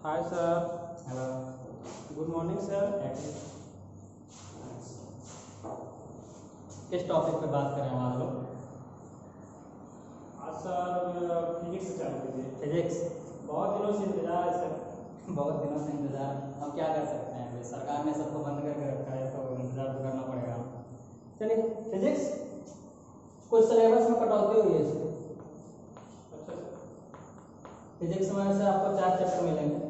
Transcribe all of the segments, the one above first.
Hi sir. Hello. Good morning sir. किस topic पे बात करें हम आज लोग? आज सर फिजिक्स से चालू कीजिए। फिजिक्स। बहुत दिनों से इंतजार है सर। बहुत दिनों से इंतजार। हम क्या कर सकते हैं, भाई सरकार ने सबको बंद करके रखा है तो इंतजार तो करना पड़ेगा। चलिए, फिजिक्स कुछ सिलेबस में कटौती हुई है इसकी। अच्छा सर। फिजिक्स में से आपको 4 चैप्टर मिलेंगे।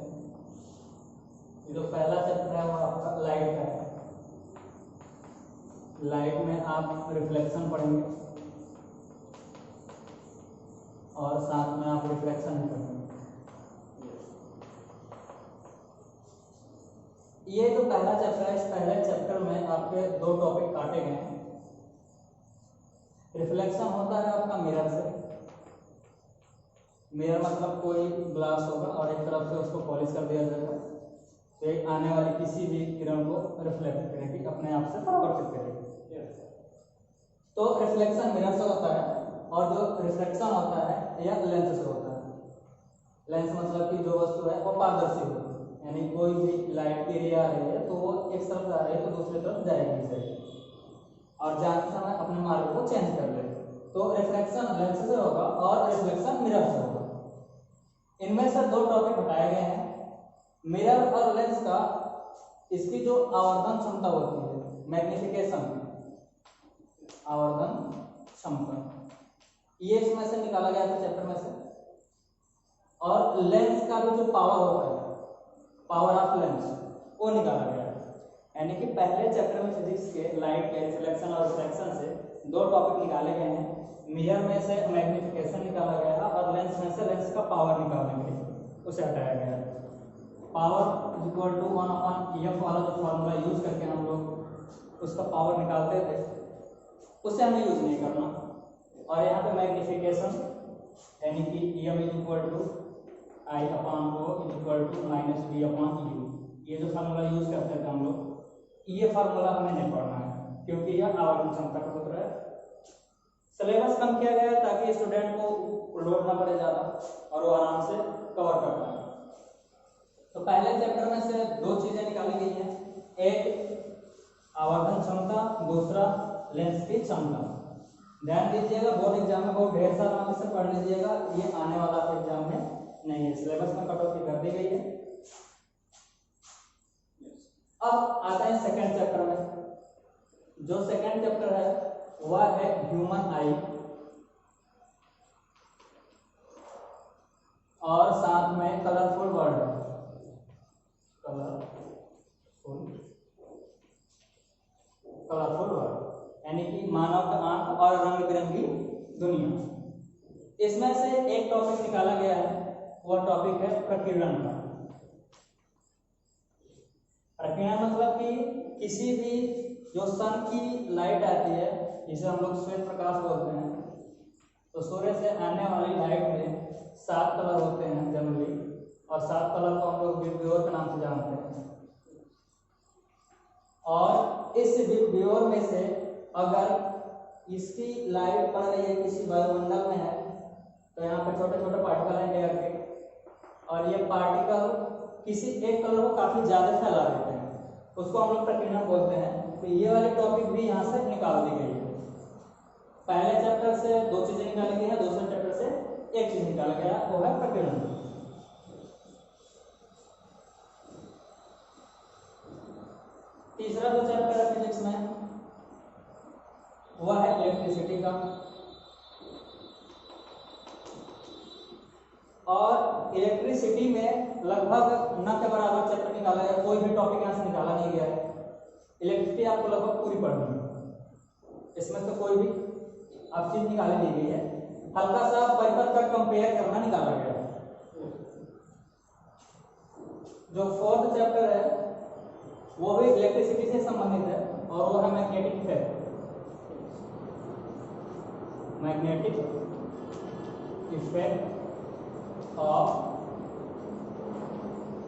जो पहला चैप्टर है वो आपका लाइट का है। लाइट में आप रिफ्लेक्शन पढ़ेंगे और साथ में आप रिफ्लेक्शन भी पढ़ेंगे। ये जो पहला चैप्टर है, इस पहले चैप्टर में आपके 2 टॉपिक काटे गए हैं। रिफ्लेक्शन होता है आपका मिरर से। मिरर मतलब कोई ग्लास होगा और एक तरफ से उसको पॉलिश कर दिया जाएगा तो एक आने वाली किसी भी किरण को रिफ्लेक्ट करेगी, अपने आप से परावर्तित करेगी। तो रिफ्लेक्शन मिरर से होता है और जो रिफ्लेक्शन होता है यह लेंस से होता है। लेंस मतलब कि जो वस्तु है वो पारदर्शी होती है, यानी कोई भी लाइट की रे आ रही है तो वो एक तरफ आ रही है तो दूसरी तरफ जाएगी और जाते समय अपने मार्ग को चेंज कर लेगी। तो रिफ्लेक्शन लेंस से होगा और रिफ्लेक्शन मिरर से होगा। इनमें से 2 टॉपिक हटाए गए हैं। मिरर और लेंस का इसकी जो आवर्धन क्षमता होती है, मैग्निफिकेशन, आवर्धन क्षमता, ये इसमें से निकाला गया था चैप्टर में से। और लेंस का भी जो पावर होता है, पावर ऑफ लेंस, वो निकाला गया है। यानी कि पहले चैप्टर में फिजिक्स के लाइट के रिफ्लेक्शन और रिफ्रैक्शन से 2 टॉपिक निकाले गए हैं। मिरर में से मैग्निफिकेशन निकाला गया है और लेंस में से लेंस का पावर निकालने के लिए उसे हटाया गया है। Power is equal to 1/EF वाला जो फॉर्मूला यूज करके हम लोग उसका पावर निकालते थे, उसे हमें यूज नहीं करना। और यहाँ पे मैग्निफिकेशन यानी कि EM is equal to I/O is equal to -V/U, ये जो फार्मूला यूज करते थे हम लोग, ये फार्मूला हमें नहीं पढ़ना है क्योंकि यह आवर्धन क्षमता का सूत्र है। सिलेबस कम किया गया है ताकि स्टूडेंट को लोड ना पड़े ज़्यादा और वो आराम से कवर कर पाए। तो पहले चैप्टर में से 2 चीज़ें निकाली गई हैं, एक आवर्धन क्षमता, दूसरा लेंस की क्षमता। ध्यान दीजिएगा, बोर्ड एग्जाम में बहुत ढेर सारा आप इसे पढ़ लीजिएगा, ये आने वाला एग्जाम में नहीं है, सिलेबस में कटौती कर दी गई है। अब आता है सेकंड चैप्टर में। जो सेकंड चैप्टर है वह है ह्यूमन आई और साथ में कलरफुल वर्ल्ड, कलरफुल वर्ल्ड यानी कि मानव का आंख और रंग बिरंगी दुनिया। इसमें से एक टॉपिक निकाला गया है, वह टॉपिक है प्रकीर्णन का। प्रकीर्णन मतलब कि किसी भी जो सन की लाइट आती है, जिसे हम लोग श्वेत प्रकाश बोलते हैं, तो सूर्य से आने वाली लाइट में 7 कलर होते हैं जनरली, और 7 कलर को हम लोग विबग्योर के नाम से जानते हैं। और इस विबग्योर में से अगर इसकी लाइट पड़ रही है किसी वायुमंडल में है तो यहाँ पे छोटे छोटे पार्टिकल हैं एयर के, और ये पार्टिकल किसी एक कलर को काफी ज्यादा फैला देते हैं, उसको हम लोग प्रकीर्णन बोलते हैं। तो ये वाली टॉपिक भी यहाँ से निकाल दी गई है। पहले चैप्टर से 2 चीजें निकाली गई है, दूसरे चैप्टर से 1 चीज निकाला गया, वो है प्रकीर्णन। तीसरा जो चैप्टर है फिजिक्स में वह है इलेक्ट्रिसिटी का। और इलेक्ट्रिसिटी में लगभग न के बराबर चैप्टर निकाला गया, कोई भी टॉपिक यहाँ से निकाला नहीं गया है। इलेक्ट्रिसिटी आपको लगभग पूरी पढ़नी है, इसमें से कोई भी अब चीज निकाली नहीं गई है। हल्का सा परिपथ का कंपेयर करना निकाला गया है। जो 4th चैप्टर है वो भी इलेक्ट्रिसिटी से संबंधित है और वो है magnetic effect, magnetic effect of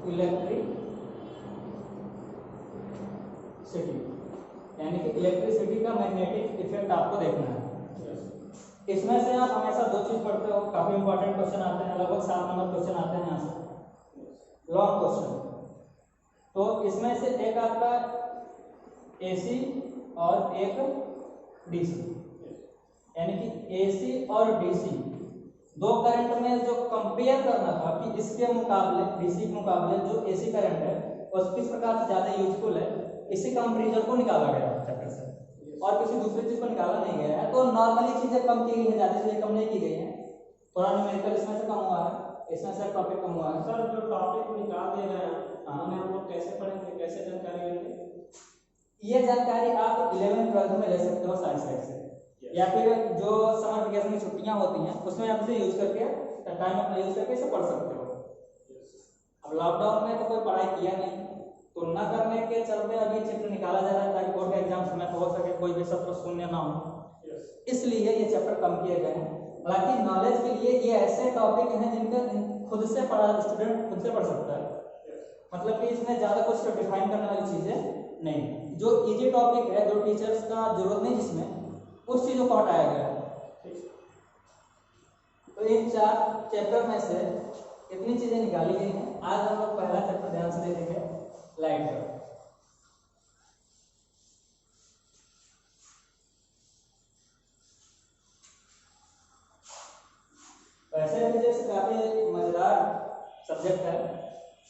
electricity, यानी कि इलेक्ट्रिसिटी का मैग्नेटिक इफेक्ट आपको देखना है। इसमें से आप हमेशा 2 चीज पढ़ते हो, काफी इंपॉर्टेंट क्वेश्चन आते हैं, लगभग 7 नंबर क्वेश्चन आते हैं यहाँ से। Long question. तो इसमें से एक आपका एसी और एक डीसी, यानी कि एसी और डीसी दो करंट में जो कंपेयर करना था कि इसके मुकाबले डीसी के मुकाबले जो एसी करंट है वो किस प्रकार से ज्यादा यूजफुल है, इसी कंपेरिजन को निकाला गया है चैप्टर से, और किसी दूसरी चीज को निकाला नहीं गया है। तो नॉर्मली चीजें कम की गई है, ज्यादा चीजें कम नहीं की गई है। थोड़ा न्यूमेरिकल इसमें से कम हुआ है, इसमें से टॉपिक कम हुआ है। सर जो टॉपिक निकाल दे रहे हैं उन्हें हम लोग कैसे पढ़ेंगे, कैसे जानकारी लेंगे? ये जानकारी आप 11th 12th में ले सकते हो साइंस साइड से, या फिर जो समर वेकेशन की छुट्टियां होती हैं उसमें आप इसे यूज करके टाइम अपना यूज करके इसे पढ़ सकते हो। अब लॉकडाउन में तो कोई पढ़ाई किया नहीं, तो न करने के चलते अभी चैप्टर निकाला जा रहा है ताकि बोर्ड का एग्जाम समय हो सके, कोई भी सत्र शून्य ना हो, इसलिए ये चैप्टर कम किए गए हैं। हालांकि नॉलेज के लिए ये ऐसे टॉपिक हैं जिनका खुद से पढ़ा स्टूडेंट खुद से पढ़ सकता है, मतलब कि इसमें ज्यादा कुछ डिफाइन करने वाली चीजें नहीं। जो इजी टॉपिक है, जो टीचर्स का जरूरत नहीं जिसमें, उस चीजों को हटाया गया है। तो इन 4 चैप्टर में से कितनी चीजें निकाली गई हैं। आज हम लोग पहला चैप्टर ध्यान से देखेंगे, लाइट का। वैसे फिजिक्स काफी मजेदार सब्जेक्ट है,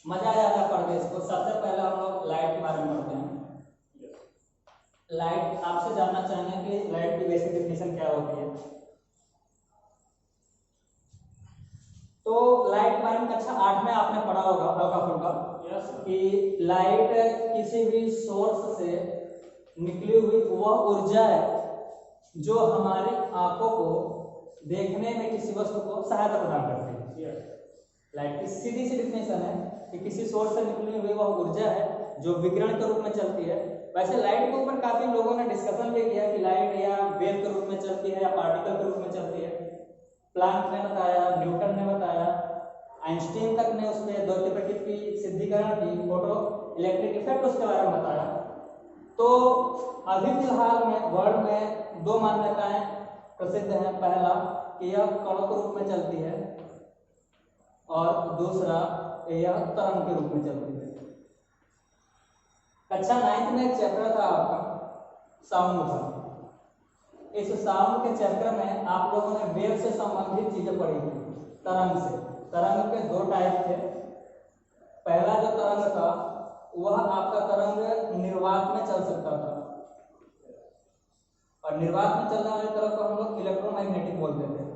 मजा आ जाता है पढ़ के इसको। सबसे पहले हम लोग लाइट के बारे में पढ़ते हैं। लाइट आपसे जानना चाहेंगे कि लाइट की बेसिक डेफिनेशन क्या होती है। तो लाइट के बारे में कक्षा 8 में आपने पढ़ा होगा हल्का फुल्का कि लाइट किसी भी सोर्स से निकली हुई वह ऊर्जा है जो हमारी आंखों को देखने में किसी वस्तु को सहायता प्रदान करती है। लाइट की सीधी सी डेफिनेशन है कि किसी सोर्स से निकली हुई वह ऊर्जा है जो विकिरण के रूप में चलती है। वैसे लाइट के ऊपर काफी लोगों ने डिस्कशन भी किया कि लाइट या वेव के रूप में चलती है या पार्टिकल के रूप में चलती है। प्लांक ने बताया, न्यूटन ने बताया, आइंस्टीन तक ने उसमें द्वैत प्रकृति की सिद्धिकरण की, फोटो इलेक्ट्रिक इफेक्ट उसके बारे में बताया। तो अभी फिलहाल में वर्ल्ड में 2 मान्यताएं प्रसिद्ध हैं। पहला कि यह कणों के रूप में चलती है और दूसरा यह तरंग के रूप में चलती है। कक्षा 9th में एक चैप्टर था आपका साउंड का। इस साउंड के चैप्टर में आप लोगों ने वेव से संबंधित चीजें पढ़ी थी, तरंग से। तरंग के 2 टाइप थे। पहला जो तरंग था वह आपका तरंग निर्वात में चल सकता था, और निर्वात में चलने वाली तरंग को हम लोग इलेक्ट्रोमैग्नेटिक बोलते थे।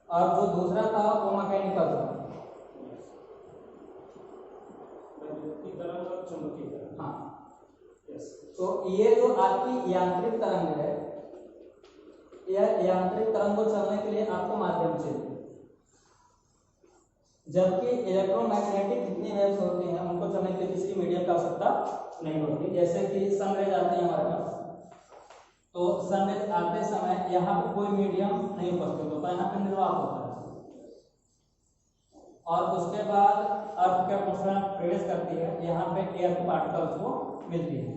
और जो दूसरा था वो मैकेनिकल था। हाँ, तो ये जो आपकी यांत्रिक तरंग है, यह यांत्रिक तरंग को चलने के लिए आपको माध्यम चाहिए, जबकि इलेक्ट्रोमैग्नेटिक जितनी वेव्स होती हैं उनको चलने के लिए किसी मीडियम की आवश्यकता नहीं होती। जैसे कि सनरेज आती है हमारे पास, तो सनरेज आते समय यहाँ पे कोई मीडियम नहीं उपस्थित होता, यहाँ पे निर्वात होता है, और उसके बाद अर्थ के एटमॉस्फेयर में प्रवेश करती है, यहाँ पे एयर के पार्टिकल्स को मिलती है।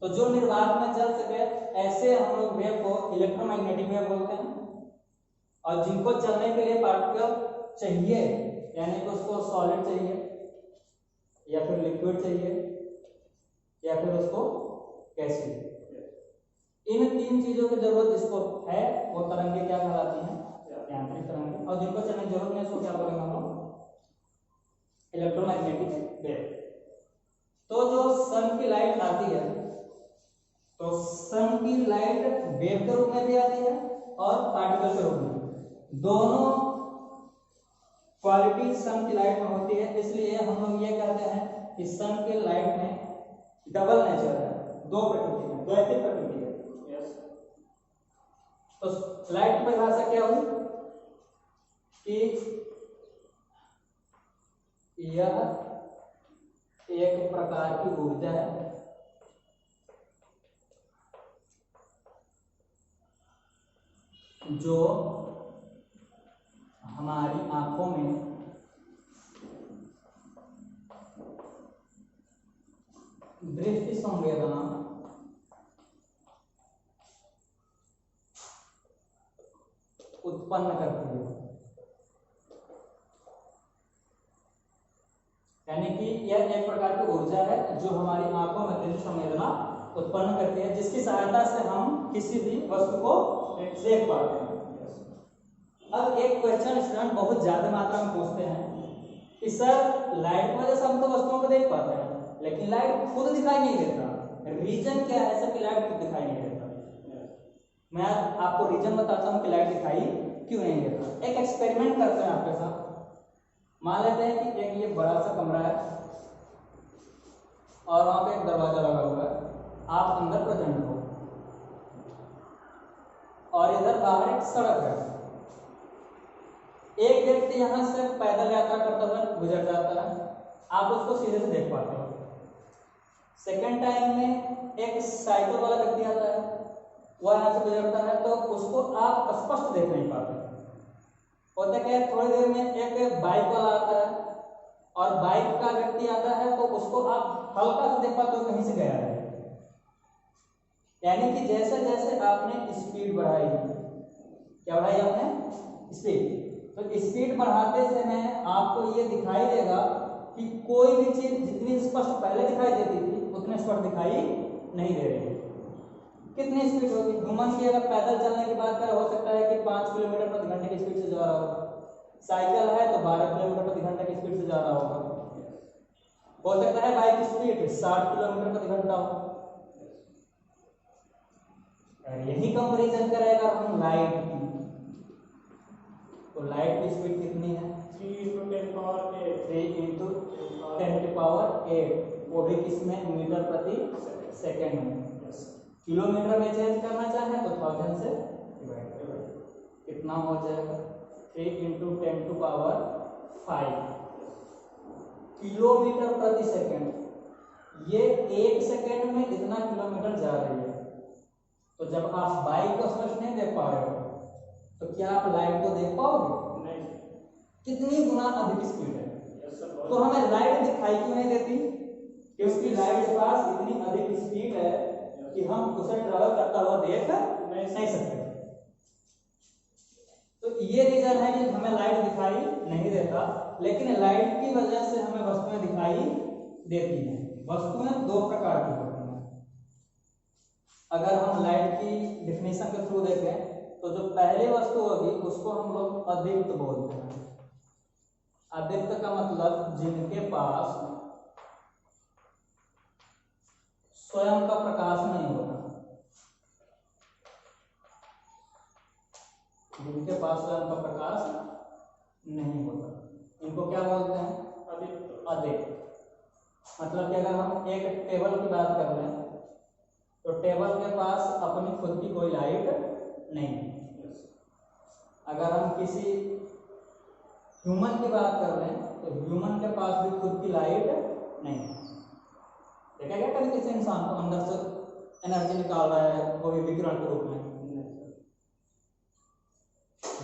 तो जो निर्वात में चल सके ऐसे हम लोग वेव को इलेक्ट्रोमैग्नेटिक वेव बोलते हैं। और जिनको चलने के लिए पार्टिकल चाहिए, यानी कि उसको सॉलिड चाहिए या फिर लिक्विड चाहिए या फिर उसको गैसीय, इन 3 चीजों की जरूरत जिसको है वो तरंगे क्या कहलाती हैं, यांत्रिक तरंगे। और जिनको चलने की जरूरत नहीं उसको क्या बोलेंगे हम लोग, इलेक्ट्रोमैग्नेटिक वेव। तो जो सन की लाइट आती है, तो सन की लाइट वेव के रूप में भी आती है और पार्टिकल के रूप में। दोनों क्वालिटी सन की लाइट में होती है, इसलिए हम लोग ये कहते हैं कि सन की लाइट में डबल नेचर है, 2 प्रकृति है, द्वैतिक प्रकृति है। तो लाइट की परिभाषा क्या हुई कि यह एक प्रकार की ऊर्जा है जो हमारी आंखों में दृष्टि संवेदना उत्पन्न करती है। यानी कि यह एक प्रकार की ऊर्जा है जो हमारी आंखों में दृश्य संवेदना उत्पन्न करती है, जिसकी सहायता से हम किसी भी वस्तु को देख पाते हैं। अब एक क्वेश्चन स्टूडेंट बहुत ज्यादा मात्रा में पूछते हैं कि सर लाइट की वजह से हम तो वस्तुओं को देख पाते हैं, लेकिन लाइट खुद दिखाई नहीं देता, रीजन क्या है ऐसा कि लाइट खुद दिखाई नहीं देता? मैं आपको रीजन बताता हूँ कि लाइट दिखाई क्यों नहीं देता। एक एक्सपेरिमेंट करते हैं आपके साथ। मान लेते हैं कि एक ये बड़ा सा कमरा है और वहां पे एक दरवाजा लगा हुआ है, आप अंदर प्रेजेंट हो और इधर बाहर एक सड़क है। एक व्यक्ति यहां से पैदल यात्रा करता हुआ गुजर जाता है, आप उसको सीधे से देख पाते हो। सेकेंड टाइम में एक साइकिल वाला व्यक्ति आता है, वह यहां से गुजरता है तो उसको आप स्पष्ट देख नहीं पाते। होता क्या है, थोड़ी देर में एक बाइक वाला आता है और बाइक का व्यक्ति आता है तो उसको आप हल्का सा देख पाते हो कहीं से गया है। यानी कि जैसे जैसे आपने स्पीड बढ़ाई, क्या बढ़ाई आपने? स्पीड। तो स्पीड बढ़ाते समय आपको ये दिखाई देगा कि कोई भी चीज जितनी स्पष्ट पहले दिखाई देती थी उतनी स्पष्ट दिखाई नहीं दे रही। कितनी स्पीड होगी? ह्यूमन की अगर पैदल चलने की बात करें, हो सकता है कि 5 किलोमीटर प्रति घंटे की स्पीड से जा रहा होगा। साइकिल है तो 12 किलोमीटर प्रति घंटे की स्पीड से जा रहा होगा। हो सकता है बाइक की स्पीड 60 किलोमीटर प्रति घंटा हो। यही कंपैरिजन करेगा हम लाइट की, तो लाइट की स्पीड कितनी है? 3 × 10 पावर 8। 3 × 10 पावर 8, वो भी किसमें? मीटर प्रति सेकेंड में। किलोमीटर में चेंज करना चाहे तो 1000 से डिवाइड करें, कितना हो जाएगा? 3 × 10⁵ किलोमीटर प्रति सेकेंड। ये 1 सेकेंड में इतना किलोमीटर जा रही है। तो जब आप बाइक को स्पष्ट नहीं देख पा रहे हो तो क्या आप लाइट को देख पाओगे? नहीं। कितनी गुना अधिक स्पीड है। तो हमें लाइट दिखाई क्यों नहीं देती? क्योंकि लाइट के पास इतनी अधिक स्पीड है कि हम उसे ट्रैवल करता हुआ देख नहीं सकते। तो ये रीजन है कि हमें लाइट दिखाई नहीं देता, लेकिन लाइट की वजह से हमें वस्तुएं दिखाई देती हैं। वस्तुएं 2 प्रकार की होती हैं। अगर हम लाइट की डेफिनेशन के थ्रू देखें तो जो पहली वस्तु होगी उसको हम लोग अदीप्त बोलते हैं। अदीप्त का मतलब जिनके पास स्वयं का प्रकाश नहीं होता, जिनके पास स्वयं का प्रकाश नहीं होता, इनको क्या बोलते हैं? अदीप्त। मतलब कि अगर हम एक टेबल की बात कर लें तो टेबल के पास अपनी खुद की कोई लाइट नहीं है। अगर हम किसी ह्यूमन की बात कर लें तो ह्यूमन के पास भी खुद की लाइट नहीं है। देखा क्या कभी किसी इंसान को अंदर से एनर्जी निकाल रहा है, वो भी विकिरण के रूप में?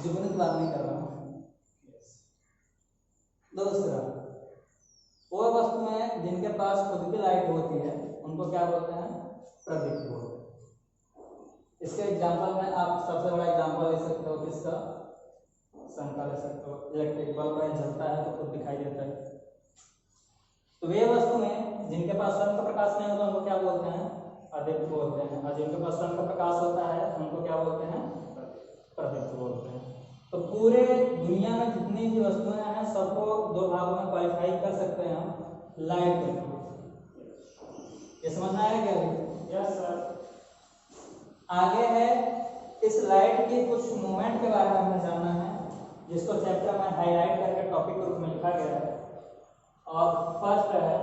जुगनू की बात नहीं कर रहा हूँ। दूसरा, वो वस्तुएं जिनके पास खुद की लाइट होती है उनको क्या बोलते हैं? प्रदीप्त बोलते हैं। इसके एग्जाम्पल में आप सबसे बड़ा एग्जाम्पल ले सकते हो किसका? सन का ले सकते हो। इलेक्ट्रिक बल्ब जलता है तो खुद दिखाई देता है। तो वे वस्तुएं जिनके पास सन का प्रकाश नहीं होता उनको क्या बोलते हैं? अदीप्त बोलते हैं। और जिनके पास सन का प्रकाश होता है उनको क्या बोलते हैं? प्रदीप्त बोलते हैं। तो पूरे दुनिया में जितनी भी वस्तुएं हैं सबको 2 भागों में क्वालिफाई कर सकते हैं हम लाइट के थ्रू। ये समझ में आया क्या? Yes sir. आगे है इस लाइट की कुछ मूवमेंट के बारे में हमें जानना है, जिसको चैप्टर में हाईलाइट करके टॉपिक के रूप में लिखा गया है। और फर्स्ट है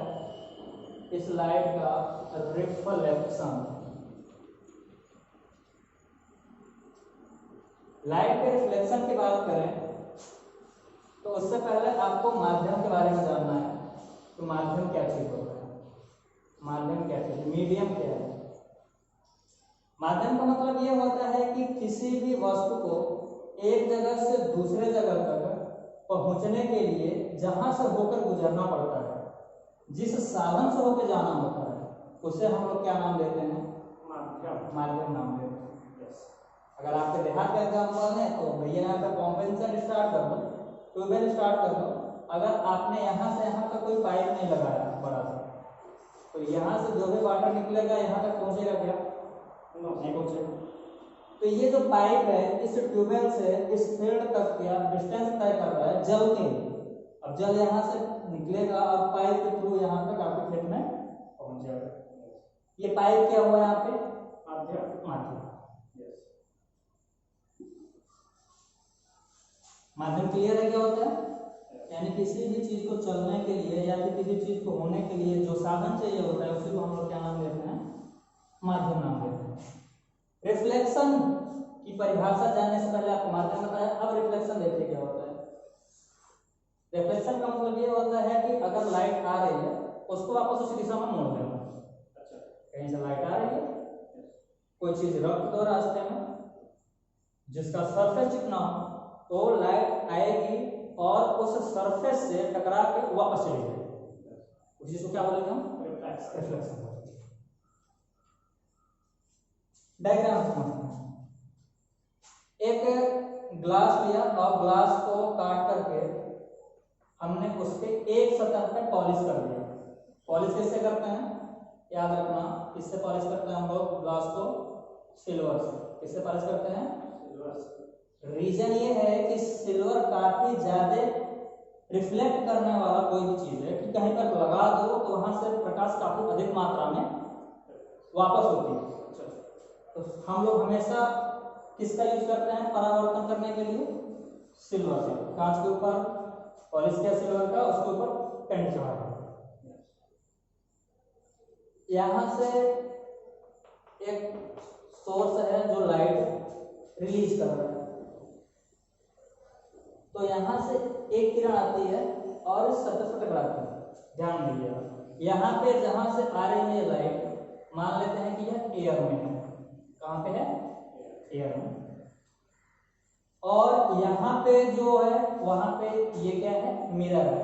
इस लाइट का रिफ्लेक्शन। लाइट के रिफ्लेक्शन की बात करें तो उससे पहले आपको माध्यम के बारे में जानना है कि माध्यम क्या चीज होता है। माध्यम क्या चीज, मीडियम क्या है? माध्यम का मतलब ये होता है कि किसी भी वस्तु को एक जगह से दूसरे जगह तक पहुंचने के लिए जहां से होकर गुजरना पड़ता है, जिस साधन से होकर जाना होता है, उसे हम लोग क्या नाम देते हैं? माध्यम। माध्यम नाम देते हैं। अगर आपके देहात का एग्जाम्पल है तो भैया यहाँ पे कॉम्पेंसर स्टार्ट कर दो, ट्यूबवेल स्टार्ट कर दो। अगर आपने यहाँ से यहाँ तक कोई पाइप नहीं लगाया बड़ा सा, तो यहाँ से जो भी वाटर निकलेगा यहाँ तक पहुँचेगा क्या? नहीं पहुँचेगा। तो ये जो पाइप है इस ट्यूबवेल से इस फील्ड तक क्या डिस्टेंस तय कर रहा है जल के। अब जल यहाँ से निकलेगा और पाइप के थ्रू यहाँ तक आपके खेत में पहुँच जाएगा। ये पाइप क्या हुआ यहाँ पे? माध्यम। माध्यम क्लियर है क्या होता है? यानी किसी भी चीज को चलने के लिए या फिर किसी चीज को होने के लिए जो साधन चाहिए होता है उसी को हम लोग क्या नाम देते हैं? माध्यम नाम देते हैं। रिफ्लेक्शन की परिभाषा जानने से पहले आपको माध्यम बताया। अब रिफ्लेक्शन देखिए क्या होता है। रिफ्लेक्शन का मतलब ये होता है कि अगर लाइट आ रही है उसको वापस उसी दिशा में मोड़ देना। कहीं से लाइट आ रही है, कोई चीज रख दो रास्ते में जिसका सरफेस चिकना हो, तो लाइट आएगी और उस सरफेस से टकरा के वापस चली जाएगी। उस चीज को क्या बोलेंगे हम? रिफ्लेक्शन। डायग्राम समझते हैं। एक ग्लास लिया और ग्लास को काट करके हमने उसके एक सतह पे पॉलिश कर दिया। पॉलिश किससे करते हैं? याद रखना, किससे पॉलिश करते हैं हम लोग ग्लास को? सिल्वर से। किससे पॉलिश करते हैं? सिल्वर से। रीजन ये है कि सिल्वर काफी ज्यादा रिफ्लेक्ट करने वाला कोई भी चीज है कि कहीं पर लगा दो तो वहां से प्रकाश काफी अधिक मात्रा में वापस होती है। तो हम लोग हमेशा किसका यूज करते हैं परावर्तन करने के लिए? सिल्वर से। कांच के ऊपर पॉलिश किया सिल्वर का, उसके ऊपर पेंट चढ़ा दिया। यहां से एक सोर्स है जो लाइट रिलीज कर रहा है, तो यहां से एक किरण आती है और इस सतह से टकराती है। ध्यान दीजिएगा, यहाँ पे जहां से आ रही है लाइट, मान लेते हैं कि यह एयर में है। कहां पे है? एयर में। और यहाँ पे जो है वहां पे ये क्या है? मिरर है।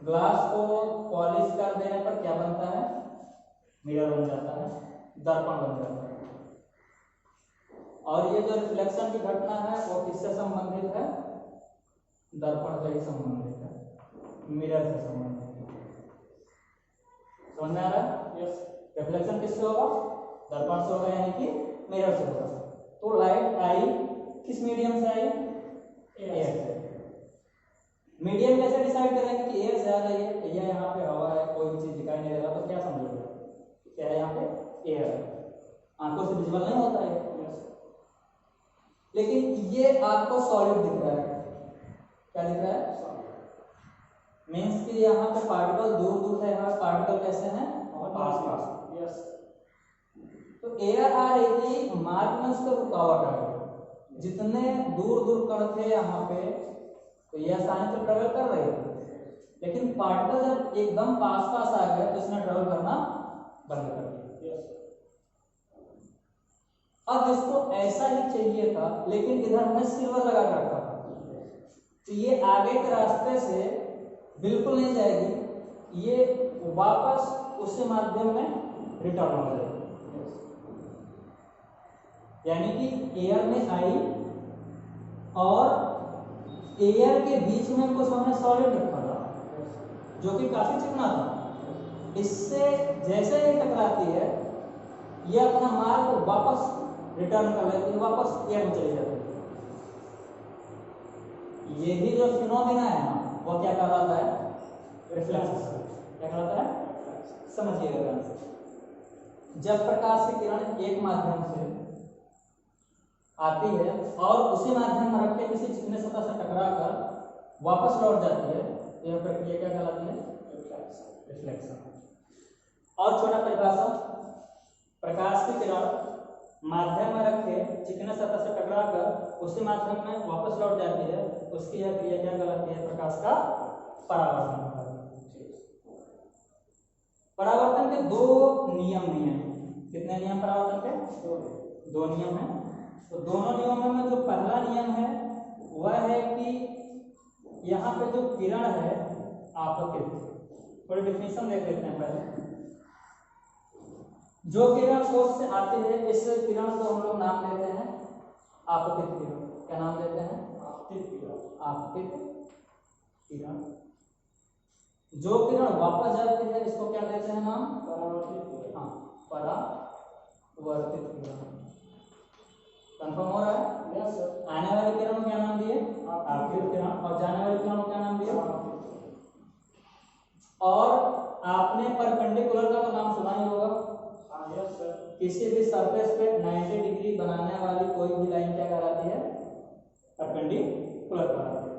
ग्लास को पॉलिश कर देने पर क्या बनता है? मिरर बन जाता है, दर्पण बन जाता है। और ये जो रिफ्लेक्शन की घटना है वो किससे संबंधित है? दर्पण से ही संबंधित है, मिरर से संबंधित है। समझ में आ रहा है? यस। रिफ्लेक्शन किससे होगा? दर्पण से होगा, यानी कि मिरर से होगा। तो लाइट आई किस मीडियम से आई? एयर से। मीडियम कैसे डिसाइड करेंगे कि एयर से आ रही है या यहाँ पे हवा है, कोई भी चीज दिखाई नहीं दे रहा, तो क्या समझोगे? क्या है यहाँ पे? एयर है। आंखों से विजिबल नहीं होता है, लेकिन ये आपको सॉलिड दिख रहा है। क्या दिख रहा है? मीन्स कि यहाँ पे पार्टिकल दूर दूर है, यहाँ पार्टिकल कैसे हैं? पास पास। यस। तो एयर आ रही थी, मार्ग में उसका रुकावट आ गई। जितने दूर दूर कण थे यहाँ पे, तो ये आसानी से ट्रेवल कर रहे थे, लेकिन पार्टिकल जब एकदम पास पास आ गए तो इसने ट्रेवल करना बंद कर दिया। अब इसको ऐसा ही चाहिए था, लेकिन इधर हमने सिल्वर लगा कर रखा था, तो ये आगे के रास्ते से बिल्कुल नहीं जाएगी, ये वापस उसी माध्यम में रिटर्न हो जाएगी। यानी कि एयर में आई और एयर के बीच में कुछ हमने सॉलिड रखा था जो कि काफी चिकना था। इससे जैसे ही टकराती है ये अपना मार्ग वापस रिटर्न कर लेती है, वापस एयर में चली जाती है। ये भी जो फिनोमिना है ना, वो क्या कहलाता है? रिफ्लेक्शन। क्या कहलाता है? समझिएगा ध्यान से। जब प्रकाश की किरण एक माध्यम से आती है और उसी माध्यम में रख के किसी चिकने सतह से टकरा कर वापस लौट जाती है, यह प्रक्रिया क्या कहलाती है? रिफ्लेक्शन। और छोटा परिभाषा, प्रकाश की किरण माध्यम में रखे चिकने सतह से टकरा कर उसी माध्यम में वापस लौट जाती है, उसकी यह क्रिया क्या कहलाती है? प्रकाश का परावर्तन। परावर्तन के दो नियम हैं। कितने नियम परावर्तन के? दो नियम हैं। तो दोनों नियमों में जो पहला नियम है वह है कि यहाँ पे जो किरण है आपतित, थोड़ी डिफिनेशन देख लेते हैं पहले। जो किरण सोर्स से आती है इस किरण को हम लोग नाम देते हैं आपतित किरण क्या नाम देते हैं? आपतित किरण। आपतित किरण। जो किरण वापस जाती है इसको क्या देते हैं नाम? परावर्तित किरण। हाँ, परावर्तित किरण। कंफर्म हो रहा है? Yes sir. आने वाली किरण को क्या नाम दिए? आपतित किरण। और जाने वाली किरण को क्या नाम दिए? परावर्तित किरण। और आपने परपेंडिकुलर का तो नाम सुना ही होगा। हाँ यस सर। किसी भी सरफेस पे 90 डिग्री बनाने वाली कोई भी लाइन क्या कहलाती है? परपेंडिकुलर कहलाती है।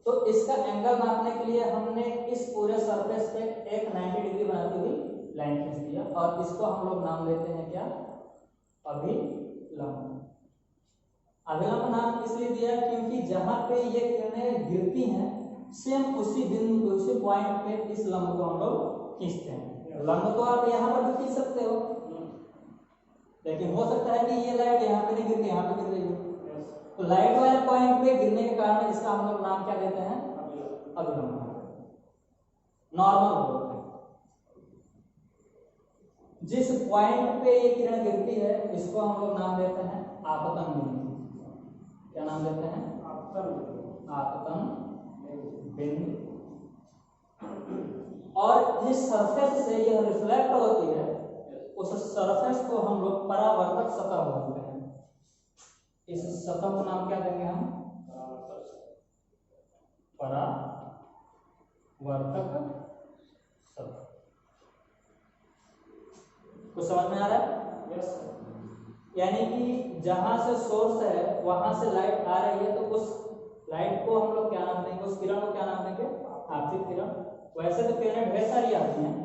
तो इसका एंगल नापने के लिए हमने इस पूरे सरफेस पे एक 90 डिग्री बनाती हुई लाइन खींच दिया और इसको हम लोग नाम देते हैं क्या? अभिलंब। अभिलंब नाम इसलिए दिया क्योंकि जहां पे ये किरणें गिरती हैं सेम उसी बिंदु उसी पॉइंट पे इस लंब को हम लोग खींचते हैं। लंब तो आप यहाँ पर भी खींच सकते हो, लेकिन हो सकता है कि ये लाइट यहाँ पे नहीं गिर के यहाँ पे गिर रही हो। तो लाइट वाले पॉइंट पे गिरने के कारण इसका हम लोग नाम क्या देते हैं? अभिलंब। नॉर्मल बोलते हैं। जिस पॉइंट पे ये किरण गिरती है इसको हम लोग नाम देते हैं आपतन बिंदु। क्या नाम देते हैं? आपतन बिंदु। और जिस सरफेस से यह रिफ्लेक्ट होती है उस सरफेस को हम लोग परावर्तक सतह बोलते हैं। इस सतह को नाम क्या देंगे हम? परावर्तक सतह। कुछ समझ में आ रहा है? यस। यानी कि जहां से सोर्स है वहां से लाइट आ रही है तो उस लाइट को हम लोग क्या नाम देंगे? उस किरण को क्या नाम देंगे? आपतित किरण। वैसे तो किरणें ढेर सारी आती हैं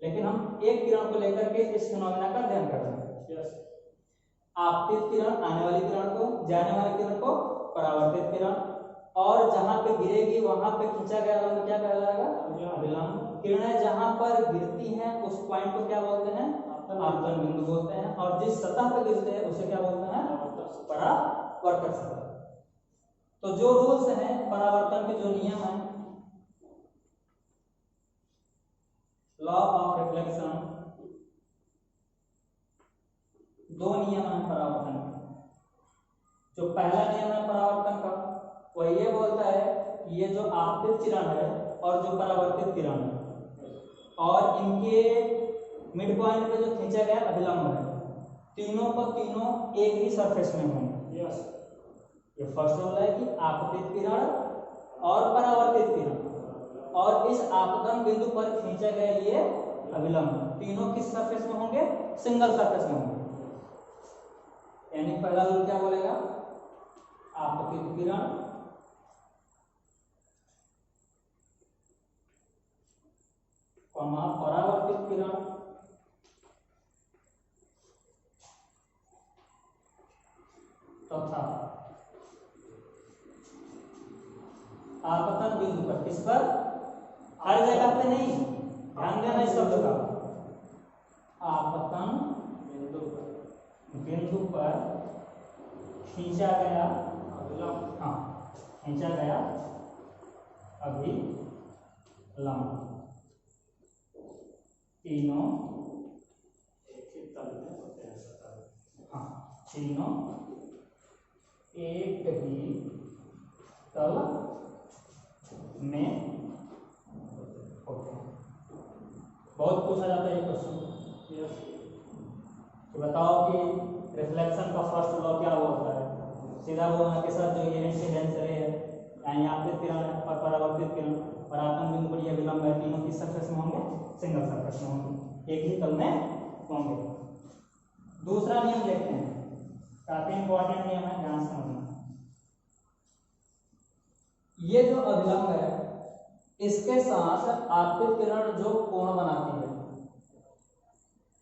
लेकिन हम एक किरण को लेकर के इस फिनोमेना का अध्ययन कर रहे हैं। यस। आपतित किरण आने वाली किरण को, जाने वाली किरण को परावर्तित किरण, और जहां पे गिरेगी वहां पे खींचा गया लंब क्या कहलाएगा? अभिलंब। किरणें जहां पर गिरती हैं उस पॉइंट को क्या बोलते हैं? आपतन बिंदु बोलते हैं। और जिस सतह पर गिरते हैं उसे क्या बोलते हैं? परावर्तक सतह। तो जो रूल्स हैं परावर्तन के, जो नियम हैं, लॉ ऑफ रिफ्लेक्शन, दो नियम हैं परावर्तन के। जो पहला नियम है परावर्तन का वह ये बोलता है कि ये जो आपतित किरण है और जो परावर्तित किरण है और इनके मिड पॉइंट पे जो खींचा गया अभिलंब है, तीनों को तीनों एक ही सरफेस में होंगे। यस। ये फर्स्ट रूल है कि आपतित किरण और परावर्तित किरण और इस आपतन बिंदु पर खींचा गया ये अभिलंब तीनों किस सरफेस में होंगे? सिंगल सरफेस में होंगे। यानी पहला रूल क्या बोलेगा? आपतित किरण कॉमा परावर्तित किरण तथा आपतन बिंदु पर, किस पर? हर जगह पे नहीं, ध्यान देना इस शब्द का। आपतन बिंदु पर खींचा गया अभिलंब, हाँ, खींचा गया अभिलंब तीनों एक ही तल में होते हैं सतह। हाँ, तीनों एक ही तल में होते हैं। बहुत पूछा जाता है ये क्वेश्चन। तो बताओ कि रिफ्लेक्शन का फर्स्ट लॉ क्या होता है? सीधा बोलना के साथ जो ये इंसिडेंस रे है यानी आपतित किरण है और परावर्तित किरण और आपतन बिंदु पर ये विलंब है, तीनों किस सरफेस में होंगे? सिंगल सरफेस में होंगे, एक ही तल में होंगे। दूसरा नियम देखते हैं, काफी इंपॉर्टेंट नियम है, ध्यान से समझना। ये जो अभिलंब है इसके साथ आपतित किरण जो कोण बनाती है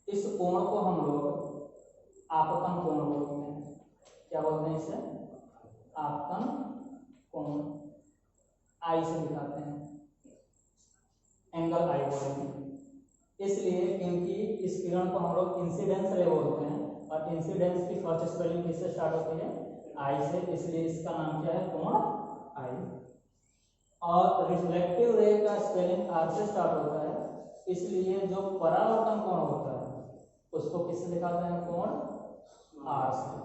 इस कोण को हम लोग आपतन कोण बोलते हैं। क्या बोलते हैं इसे? आपतन कोण। आई से दिखाते हैं, एंगल आई बोलेंगे। इसलिए क्योंकि इस किरण को हम लोग इंसिडेंस रे बोलते हैं और इंसिडेंस की फर्स्ट स्पेलिंग किससे स्टार्ट होती है? आई से, इसलिए इसका नाम क्या है? कोण आई। और रिफ्लेक्टिव रे का स्पेलिंग आर से स्टार्ट होता है, इसलिए जो परावर्तन कोण होता है उसको किससे दिखाते हैं? कोण आर से।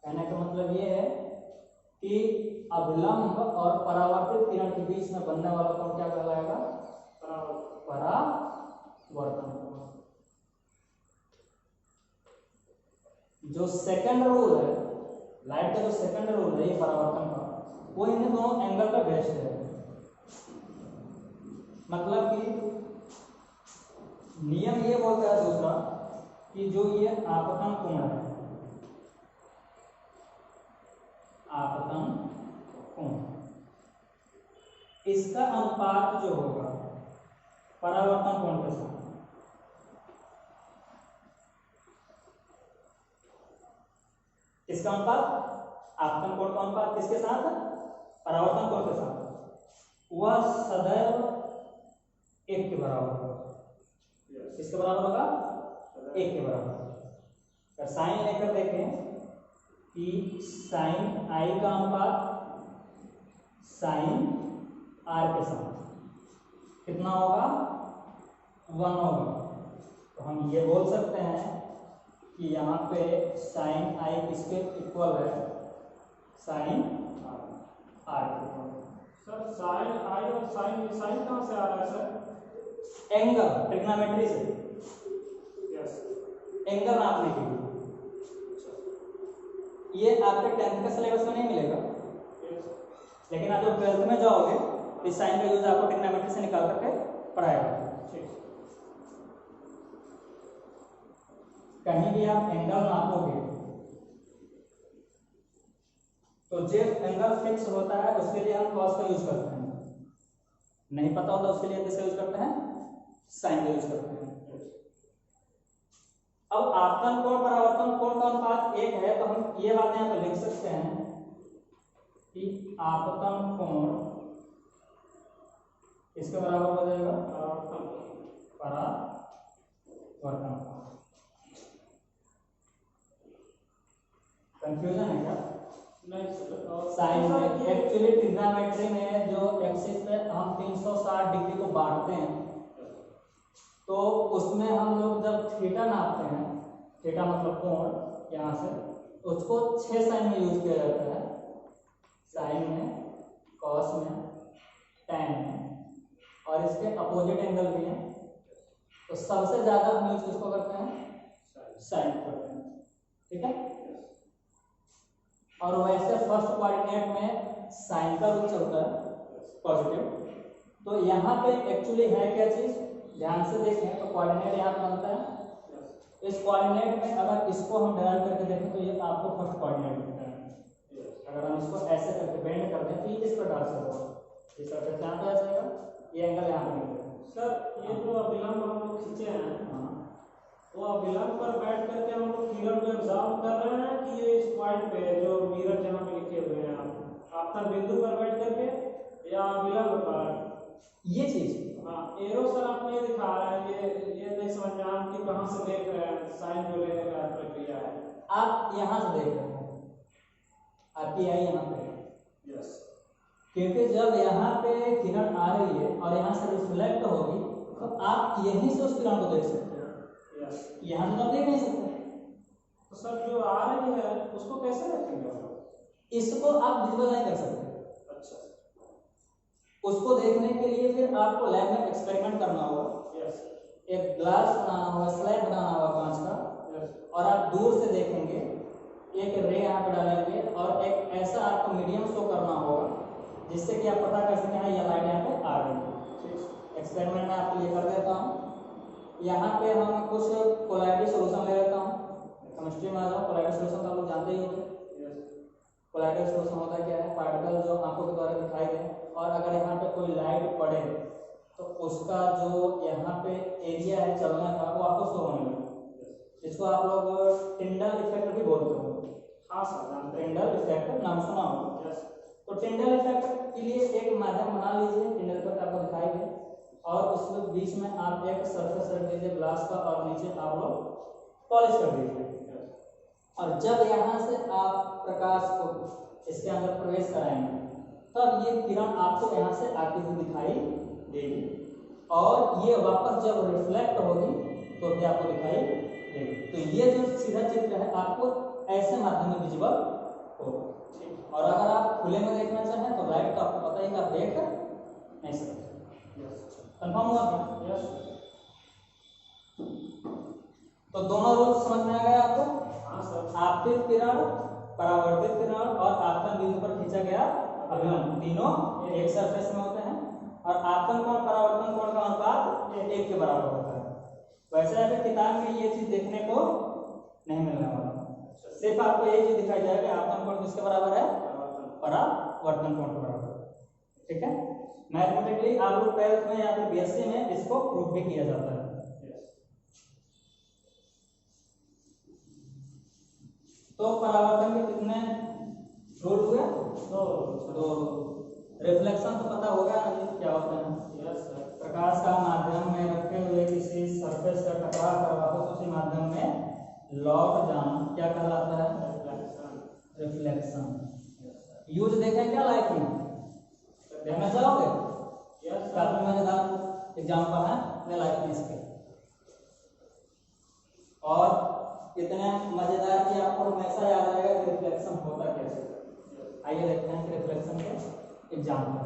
कहने का मतलब ये है कि अभिलंब और परावर्तित किरण के बीच में बनने वाला कोण क्या कहलाएगा? परावर्तन कोण। जो सेकंड रूल है लाइट का, जो सेकंड रूल है ये परावर्तन का, वो इन दोनों एंगल पे बेस्ड है। मतलब कि नियम ये बोलता है दूसरा कि जो ये आपतन कोण है, आपतन कोण, इसका अनुपात जो होगा परावर्तन कोण के साथ, इसका अनुपात आपतन कोण का अनुपात किसके साथ? परावर्तन कोण के साथ, वह सदैव 1 के बराबर होगा। किसके बराबर होगा? 1 के बराबर। अगर साइन लेकर देखें कि साइन आई का अनुपात साइन आर के साथ कितना होगा? 1 होगा। तो हम ये बोल सकते हैं कि यहाँ पे साइन आई किसके इक्वल है? साइन आर के इक्वल। सर साइन आई और साइन साइन कहाँ से आ रहा है सर? एंगल, ट्रिग्नोमेट्री से यस, एंगल नापने के लिए। ये आपके 10th के सिलेबस में नहीं मिलेगा, लेकिन आप जब 12th में जाओगे तो इस साइन का यूज आपको ट्रिग्नोमेट्री से निकाल करके पढ़ाएगा। कहीं भी आप एंगल नापोगे तो जो एंगल फिक्स होता है उसके लिए हम कॉस का यूज करते हैं, नहीं पता होता उसके लिए किसका यूज करते हैं? साइन का यूज करते हैं। अब आपतन कोण परावर्तन कोण का अनुपात 1 है, तो हम ये बात यहाँ पे लिख सकते हैं कि आपतन कोण इसके बराबर हो जाएगा परावर्तन। कंफ्यूजन है क्या? नहीं सर। साइन में एक्चुअली ट्रिग्नोमेट्री में जो एक्सिस पे हम 360 डिग्री को बांटते हैं, तो उसमें हम लोग जब थीटा नापते हैं, थीटा मतलब कोण, यहाँ से उसको 6 साइन में यूज किया जाता है। साइन में, कॉस में, टैन में, और इसके अपोजिट एंगल भी हैं। तो सबसे ज्यादा हम यूज किसको करते हैं? साइन करते हैं। ठीक है। और वैसे फर्स्ट कोऑर्डिनेट में साइन का रूल चलता है पॉजिटिव। तो यहाँ पे एक्चुअली है क्या चीज, ध्यान से देखें तो कोऑर्डिनेट यहाँ पे बनता है। इस कोऑर्डिनेट में अगर इसको हम डिवाइड करके देखें तो ये आपको फर्स्ट कोऑर्डिनेट मिलता है। अगर हम इसको ऐसे करके बेंड कर दें तो ये इस प्रकार से होगा, ये सर्कल यहाँ पे आ जाएगा, ये एंगल यहाँ पे मिलेगा। सर ये जो अभिलंब हम लोग खींचे हैं, वो अभिलंब पर बैठ करके हम लोग किरण को एब्जॉर्ब कर रहे हैं कि ये इस पॉइंट पे जो मिरर जहाँ पे लिखे हुए हैं आपतन बिंदु पर बैठ करके, या अभिलंब पर? ये चीज हाँ, एरो सर आपको ये दिखा रहा है, ये नहीं समझ में आ कि कहाँ से देख रहे हैं साइन जो लेने का प्रक्रिया है। आप यहाँ से देख रहे हैं, आपकी आई यहाँ पे है। यस, क्योंकि जब यहाँ पे किरण आ रही है और यहाँ से रिफ्लेक्ट होगी तो आप यहीं से उस किरण को देख सकते हैं। यस, यहाँ से तो आप देख नहीं सकते। तो सर जो आ रही है उसको कैसे रखेंगे हम लोग? इसको आप विजुअल नहीं कर सकते। अच्छा, उसको देखने के लिए फिर आपको लैब में एक्सपेरिमेंट करना होगा। यस, एक ग्लास बनाना होगा, स्लैब बनाना होगा कांच का, यस, और आप दूर से देखेंगे, एक रे यहाँ पे डालेंगे और एक ऐसा आपको मीडियम शो करना होगा जिससे कि आप पता कर सकें ये लाइट यहाँ पे आ रही है। एक्सपेरिमेंट में आपके लिए कर देता हूँ। यहाँ पे हम कुछ कोलाइडल सॉल्यूशन ले लेता हूँ। केमिस्ट्री में आ जाओ, कोलाइडल सॉल्यूशन तो आप लोग जानते ही होंगे। कोलाइडल सॉल्यूशन होता क्या है? पार्टिकल जो आंखों के द्वारा दिखाई दे और अगर यहाँ पे कोई लाइट पड़े तो उसका जो यहाँ पे एरिया है चलने का वो आपको शो होने लगे। इसको आप लोग टिंडल इफेक्ट भी बोलते हो। हाँ सर, टिंडल इफेक्ट नाम सुना होगा। तो टिंडल इफेक्ट के लिए एक माध्यम बना लीजिए, टिंडल इफेक्ट आपको दिखाई दे, और उसमें बीच में आप एक सरफेस रख दीजिए ग्लास का और नीचे आप लोग पॉलिश कर दीजिए। और जब यहाँ से आप प्रकाश को इसके अंदर प्रवेश कराएंगे तब ये किरण आपको यहाँ से आती हुई दिखाई देगी, और ये वापस जब रिफ्लेक्ट होगी तो भी आपको दिखाई तो ये जो सीधा चित्र है आपको ऐसे माध्यम में विजिबल होगा। और अगर आप खुले में देखना चाहें तो लाइट तो आपको पता ही कि आप देख नहीं सकते। कंफर्म हुआ क्या? यस। तो दोनों रूल समझ में आ गए आपको? हाँ सर। आपतित किरण, परावर्तित किरण और आपतन बिंदु पर खींचा गया अभिलंब, तीनों एक सरफेस में होते हैं और आपतन कोण परावर्तन कोण का अनुपात एक के बराबर होता है। वैसे अगर किताब में ये चीज देखने को नहीं मिलने वाला, सिर्फ आपको ये चीज दिखाई जाएगा कि आपतन कोण किसके बराबर है? परावर्तन कोण के बराबर। ठीक है, मैथमेटिकली आप लोग 12th में या फिर बीएससी में इसको प्रूव भी किया जाता है। तो परावर्तन के कितने रूल हुए? दो। रिफ्लेक्शन तो पता होगा ना क्या होता है? Yes sir. प्रकाश का माध्यम में रखे हुए किसी सरफेस का टकराव कर वापस उसी माध्यम में लौट जाना क्या कहलाता है? रिफ्लेक्शन। यूज देखें क्या लाइट में? देखना चाहोगे? यस। काफी मजेदार एग्जांपल है लाइटनेस के, और इतने मजेदार कि आपको हमेशा याद रहेगा कि रिफ्लेक्शन होता कैसे। आइए देखते हैं कि रिफ्लेक्शन के एग्जांपल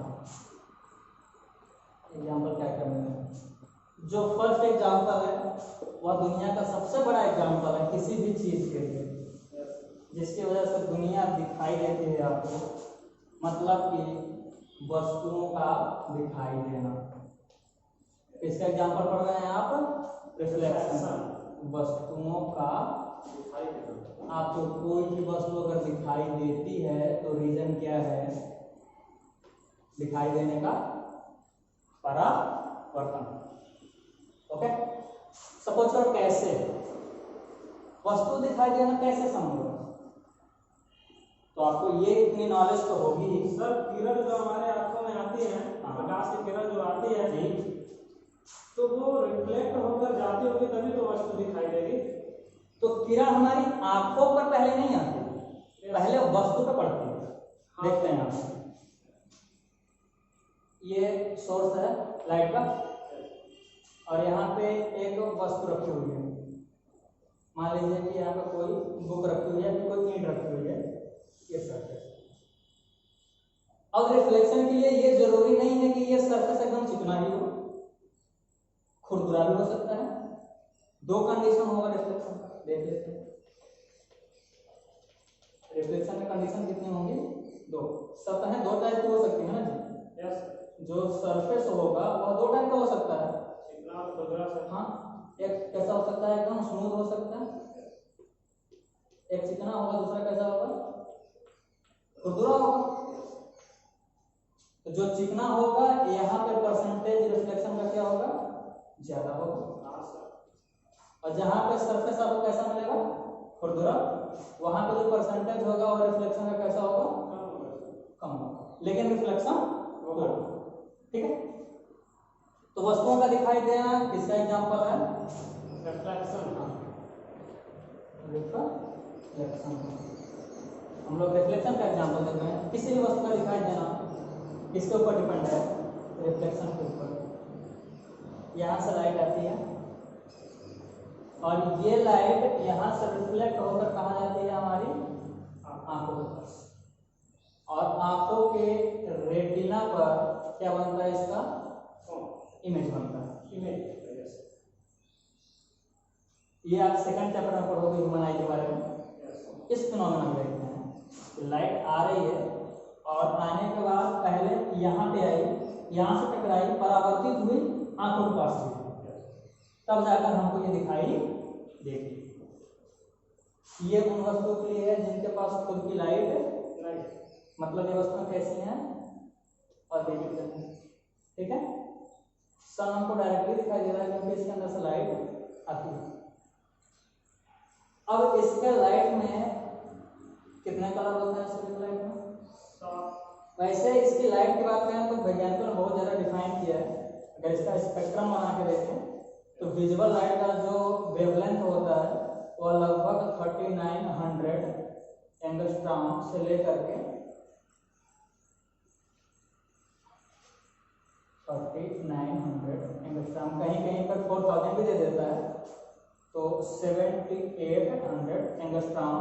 क्या क्या मिलेंगे। जो फर्स्ट एग्जांपल है वह दुनिया का सबसे बड़ा एग्जांपल है किसी भी चीज के लिए, जिसकी वजह से दुनिया दिखाई देती है आपको, मतलब कि वस्तुओं का दिखाई देना। इसका एग्जांपल पढ़ रहे हैं आप? रिफ्लेक्शन। वस्तुओं का दिखाई देना। आपको कोई भी वस्तु अगर दिखाई देती है तो रीजन क्या है? दिखाई देने का परावर्तन। ओके, सपोज करो कैसे वस्तु दिखाई देना कैसे संभव है, तो आपको ये इतनी नॉलेज तो होगी ही। सर किरण जो हमारे आंखों में आती है, प्रकाश की किरण जो आती है जी, तो वो रिफ्लेक्ट होकर जाती होगी तभी तो वस्तु दिखाई देगी। तो किरण हमारी आंखों पर पहले नहीं आती, पहले वस्तु पर पड़ती है। देखते हैं आप, ये सोर्स है लाइट का और यहाँ पे एक वस्तु रखी हुई है। मान लीजिए कि यहाँ पे कोई बुक रखी हुई है, कोई ईंट रखी हुई है, ये सरफेस। अब रिफ्लेक्शन के लिए ये जरूरी नहीं है कि ये सरफेस एकदम चिकना ही हो, खुरदुरा भी हो सकता है। दो कंडीशन होगा रिफ्लेक्शन का, देख लेते हैं। रिफ्लेक्शन में कंडीशन कितनी होंगी? दो। सतहें दो टाइप की हो सकती है ना जी? यस। जो सरफेस होगा वह दो टाइप का हो सकता है। चिकना और खुरदुरा सर। हाँ, एक कैसा हो सकता है? एकदम स्मूथ हो सकता है, एक चिकना होगा, दूसरा कैसा होगा? खुरदुरा होगा। तो जो चिकना होगा यहाँ पे परसेंटेज रिफ्लेक्शन का क्या होगा? ज्यादा होगा। हाँ सर। और जहाँ पे सरफेस आपको कैसा मिलेगा? खुरदुरा, वहां पे जो परसेंटेज होगा और रिफ्लेक्शन का कैसा होगा? कम होगा, लेकिन रिफ्लेक्शन होगा। ठीक है, तो वस्तुओं का दिखाई देना किसका एग्जांपल है? रिफ्लेक्शन। रिफ्लेक्शन। हम लोग रिफ्लेक्शन का एग्जांपल देते हैं। किसी भी वस्तु का दिखाई देना किसके ऊपर डिपेंड है? रिफ्लेक्शन के ऊपर। यहाँ से लाइट आती है और ये लाइट यहाँ से रिफ्लेक्ट होकर कहाँ जाती है? हमारी आंखों के पास, और आंखों के रेटिना पर क्या बनता है? इसका इमेज बनता है। इमेज। ये आप सेकंड चैप्टर में पढ़ोगे ह्यूमन आई के बारे में। इस फिनोमेना में देखते हैं लाइट आ रही है और आने के बाद पहले यहाँ पे आई, यहाँ से टकराई, परावर्तित हुई, आंखों के पास गई, तब जाकर हमको ये दिखाई देगी। ये उन वस्तुओं के लिए है जिनके पास खुद की लाइट नहीं, मतलब ये वस्तुएं कैसी हैं? अविकृत हैं। ठीक है, सन हमको डायरेक्टली दिखाई दे रहा है क्योंकि इसके अंदर से लाइट आती है। अब इसके लाइट में कितने कलर होते हैं? इसके लाइट में वैसे इसकी लाइट की बात करें तो वैज्ञानिकों ने बहुत ज़्यादा डिफाइन किया है। अगर इसका स्पेक्ट्रम बना के देखें तो विजुअल लाइट का जो वेवलेंथ होता है वह लगभग 3900 एंगस्ट्रॉम से लेकर के 3900 एंगस्ट्रॉम, कहीं कहीं पर 4000 भी दे देता है, तो 7800 एंगस्ट्रॉम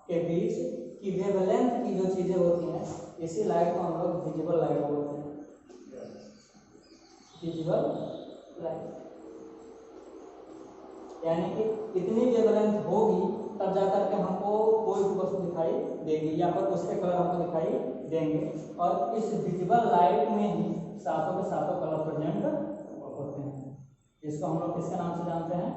के बीच की वेवलेंथ की जो चीजें होती हैं, इसी लाइट को हम लोग विजिबल लाइट बोलते हैं, विजिबल लाइट। यानी कि इतनी वेवलेंथ होगी तब जाकर के हमको कोई भी वस्तु दिखाई देगी या फिर उसके कलर हमको दिखाई देंगे। और इस विजिबल लाइट में ही सातों के सातों कलर प्रेजेंट होते हैं। इसको हम लोग किसके नाम से जानते हैं?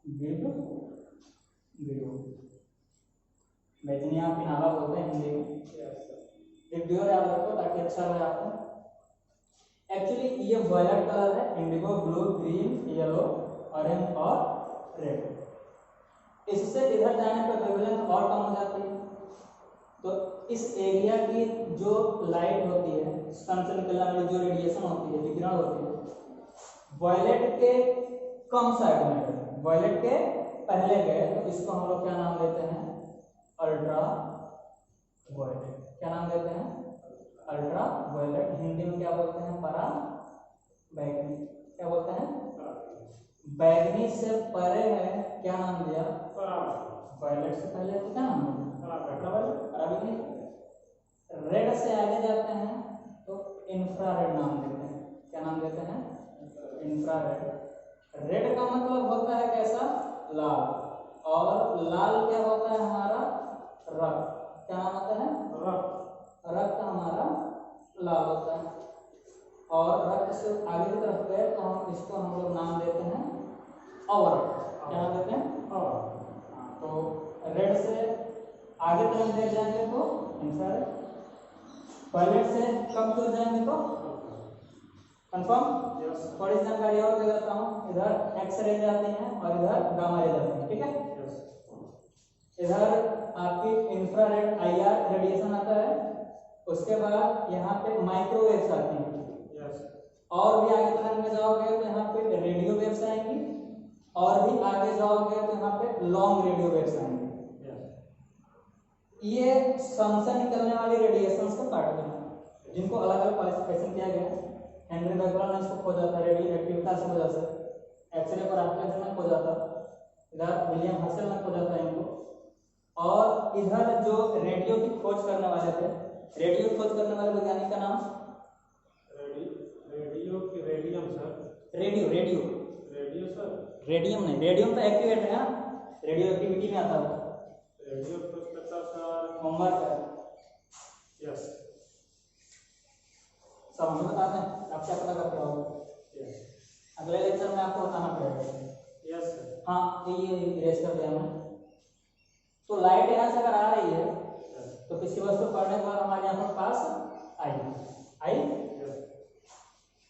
विबग्योर। बैजनिया पिनावा बोलते हैं हिंदी में। विबग्योर याद रखो ताकि अच्छा रहे आपको। एक्चुअली ये वायलेट कलर है, Indigo, blue, green, yellow, orange और रेड। इससे इधर जाने पर वेवलेंथ और कम हो जाती है। तो इस एरिया की जो लाइट होती है, सन से निकलने वाली जो रेडिएशन होती है, विकिरण होती है, वायलेट के कम साइड में गए, वायलेट के पहले गए, तो इसको हम लोग क्या नाम देते हैं? Ultraviolet. क्या नाम देते हैं? Ultra violet. हिंदी में क्या बोलते हैं? परा बैगनी। क्या बोलते हैं? बैगनी से परे है, क्या नाम दिया? वायलेट से पहले तो क्या नाम दिया? परा बैगनी। रेड से आगे जाते हैं तो इंफ्रारेड नाम देते हैं। क्या नाम देते हैं? इंफ्रारेड। रेड का मतलब होता है कैसा? लाल। और लाल क्या होता है हमारा? रक्त। क्या नाम होता है? रक्त हमारा लाल होता है। और रक्त से आगे की तरफ गए तो हम इसको हम लोग नाम देते हैं अवरक्त। क्या नाम देते हैं? अवरक्त। तो रेड से आगे तरफ ले जाएंगे तो इंफ्रारेड, वायलेट से कम दूर जाएंगे तो कंफर्म। थोड़ी जानकारी और दे देता हूँ। इधर एक्स रे जाती हैं और इधर गामा रे जाती हैं, ठीक है? इधर आपकी इंफ्रारेड IR रेडिएशन आता है, उसके बाद यहाँ पे माइक्रोवेव्स आती हैं, और भी आगे तरफ में जाओगे तो यहाँ पे रेडियो वेव्स आएंगी, और भी आगे जाओगे तो यहाँ पे लॉन्ग रेडियो वेव्स आएंगे। ये सन से निकलने वाली रेडिएशंस का पार्ट है, जिनको अलग अलग क्लासिफिकेशन किया गया है। हेनरी बैकलॉन ने इसको खोजा था रेडियो एक्टिविटी की वजह से, एक्सरे पर आपके ने खोजा था, इधर विलियम हसल ने खोजा था इनको। और इधर जो रेडियो की खोज करने वाले थे, रेडियो खोज करने वाले वैज्ञानिक का नाम? Radium sir. Radio sir. Radium नहीं, रेडियम तो एक्टिवेट है ना, रेडियो एक्टिविटी में आता है। रेडियो खोज करता सर होमवर्क है। यस। सब हमें बताते हैं, आप क्या पता करते हो? अगले लेक्चर में आपको बताना पड़ेगा। Yes sir. हाँ, ये इरेज कर दिया मैंने। तो लाइट यहाँ से अगर आ रही है तो किसी वस्तु पढ़ने के बाद हमारे यहाँ पर पास आई।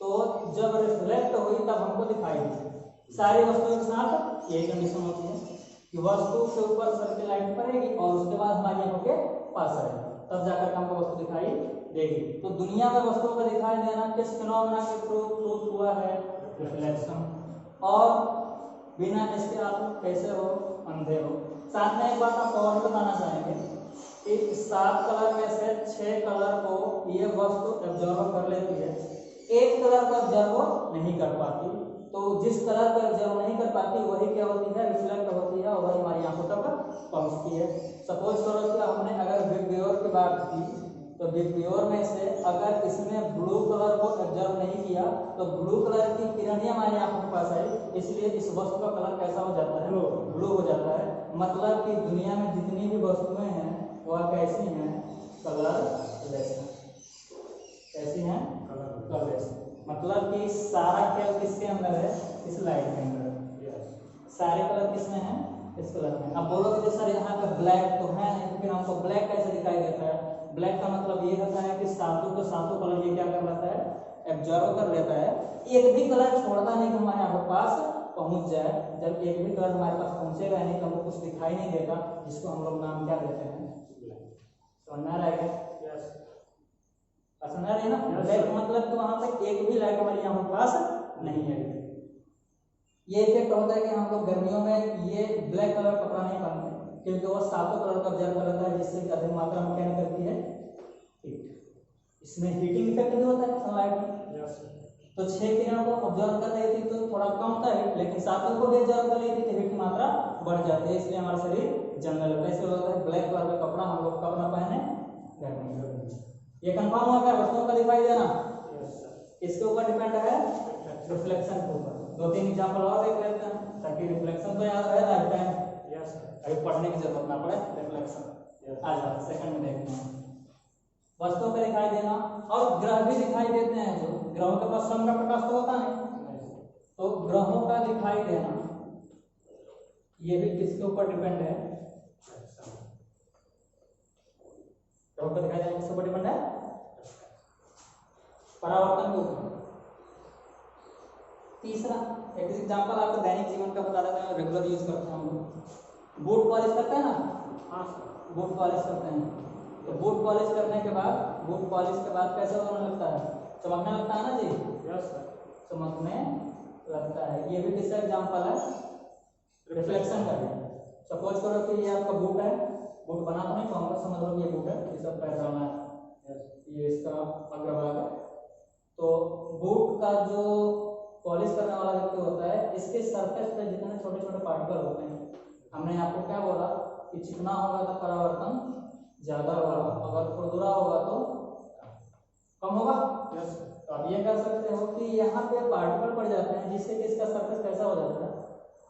तो जब रिफ्लेक्ट हुई तब हमको दिखाई दी। सारी वस्तुओं के साथ यही कंडीशन होती है कि वस्तु के ऊपर सर की लाइट पड़ेगी और उसके बाद हमारी आंखों के पास आएगी, तब जाकर हमको वस्तु दिखाई देगी। तो दुनिया में वस्तुओं का दिखाई देना किस फिनोमेना के थ्रू प्रूफ हुआ है? रिफ्लेक्शन। और बिना इसके आप कैसे हो? अंधे हो। साथ में एक बात आप और बताना चाहेंगे कि 7 कलर में से 6 कलर को ये वस्तु एब्जॉर्व कर लेती है, एक कलर को एब्जॉर्व नहीं कर पाती। तो जिस कलर को एब्जॉर्व नहीं कर पाती वही क्या होती है? रिफ्लेक्ट होती है और वही हमारी आंखों तक पहुंचती है। सपोज करो कि हमने अगर विबग्योर की बात की, तो विबग्योर में से अगर इसमें ब्लू कलर को एब्जॉर्व नहीं किया तो ब्लू कलर की किरण ही हमारी आंखों के पास आई, इसलिए इस वस्तु का कलर कैसा हो जाता है? ब्लू हो जाता है। मतलब कि दुनिया में जितनी भी वस्तुएं हैं वह कैसी हैं? कलरलेस हैं। कैसी हैं? कलरलेस। मतलब कि सारा खेल किसके अंदर है? इस लाइट के अंदर है। सारे कलर किसमें हैं? इस कलर में। अब बोलोगे कि सर यहाँ पे ब्लैक तो है नहीं, तो फिर हमको ब्लैक कैसे दिखाई देता है? ब्लैक का मतलब ये होता है कि सातों के सातों कलर ये क्या कर लेता है? एब्जॉर्व कर लेता है। एक भी कलर छोड़ता नहीं कि हमारे यहाँ पास पहुंच जाए। जब एक भी कलर हमारे पास पहुंचेगा नहीं तो हमको कुछ दिखाई नहीं देगा, जिसको हम लोग नाम क्या देते हैं? समझ आ रहा है क्या? समझ आ रही है ना? ब्लैक मतलब कि वहां पे एक भी लाइट हमारे यहाँ पास नहीं है। ये इफेक्ट होता है कि हम लोग गर्मियों में ये ब्लैक कलर कपड़ा नहीं पहनते क्योंकि वो सातों कलर का ऑब्जर्व करता है, जिससे अधिक मात्रा में क्या निकलती है? हीट। इसमें हीटिंग इफेक्ट भी होता है सनलाइट में। तो 6 किरणों को ऑब्जर्व कर रही थी तो थोड़ा कम था हिट, लेकिन 7 को भी ऑब्जर्व कर रही थी तो हिट की मात्रा बढ़ जाती है, इसलिए हमारा शरीर जलने लगता है। इसलिए होता है ब्लैक कलर का कपड़ा हम लोग कब ना पहने, गर्मी में। ये कंफर्म हो गया वस्तुओं का दिखाई देना किसके ऊपर डिपेंड है, रिफ्लेक्शन के ऊपर। 2-3 एग्जांपल और देख लेते हैं ताकि रिफ्लेक्शन तो याद रहे लाइफ टाइम, अभी पढ़ने की जरूरत ना पड़े। रिफ्लेक्शन आ जाए सेकंड में देखते हैं। वस्तुओं का दिखाई देना और ग्रह भी दिखाई देते हैं, जो ग्रहों के पास सन का प्रकाश तो होता नहीं, तो ग्रहों का दिखाई देना ये भी किसके ऊपर डिपेंड है, ग्रहों का दिखाई देना किसके ऊपर डिपेंड है, परावर्तन के ऊपर। तीसरा एक एग्जांपल आपको दैनिक जीवन का बता देते हैं, रेगुलर यूज करते हैं हम लोग। बूट पॉलिश करते हैं ना, बूट पॉलिश करते हैं, तो बूट पॉलिश करने के बाद, बूट पॉलिश के बाद कैसा होने लगता है, चमकने लगता है ना जी। यस सर, चमकने लगता है। ये भी किसका एग्जांपल है, रिफ्लेक्शन का। सपोज करो कि ये आपका बूट है, बूट बना तो नहीं पाऊंगा, समझ लो ये बूट है, ये सब पैर डालना है, ये इसका अग्रभाग है। तो बूट का जो पॉलिश करने वाला व्यक्ति होता है, इसके सरफेस पे जितने छोटे छोटे पार्टिकल होते हैं, हमने आपको क्या बोला कि चिकना होगा तो परावर्तन ज्यादा होगा, अगर खुरदुरा होगा तो कम होगा। यस, तो आप ये कह सकते हो कि यहाँ पे पार्टिकल पड़ जाते हैं जिससे कि इसका सरफेस कैसा हो जाता है,